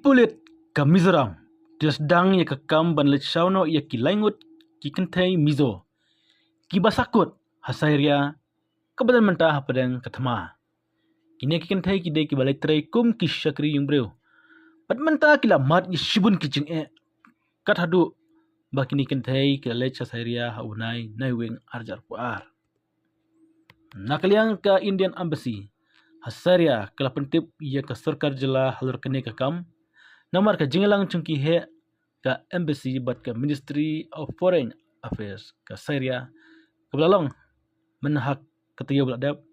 Kipulit ka Mizoram, sedang ya kekam ban lechauno ya kilaingut kikentai Mizo. Kibasakut hasairia kebadan mentah padang ketama. Kini kikentai kidai kibalai terai kum kisyakri yung breu. Pat mentah kila mat yishibun kijing kat hadu bakini kentai kila lech hasairia haunai naiwing arjar puar. Nakaliang ka Indian Embassy hasairia kala pentip ia ka sarkar jela halur kene kakam. Namar ka jingalang chungki he ka embassy bat ka Ministry of Foreign Affairs ka Syria kebelalong menhak ketiga beladap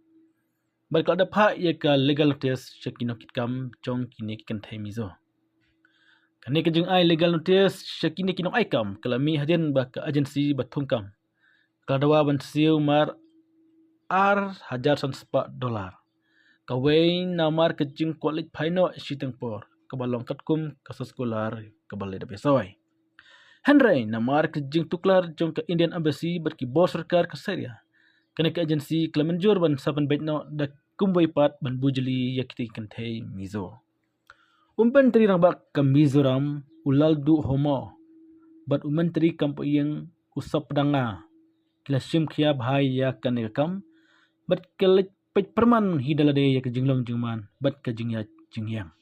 bat ka adap ha ia ka legal notice syakino kitkam chong kini kentai Mizo. Kani ka jing ai legal notice syakini kinong aikam kalami hadin ba ka agensi batungkam kala dawa ban siu mar $1,000 kawai namar ka jing kualit paino sitengpor kebalong katkum kasus kular kebalik da pesawai. Henry namar kejing tuklar jong ke Indian Embassy berki bos sarkar ke Syria. Kena ke agensi Klemenjur ban saban baitno da kumboi pat ban bujeli yakiti kentai Mizo. Menteri rang bak ke Mizoram ulaldu homo. Bat menteri kampo yang usap pedanga. Kila sim kia bahai ya kan kam. Bat kelet perman hidalade ya ke jinglong jingman bat ke jingya jingyang.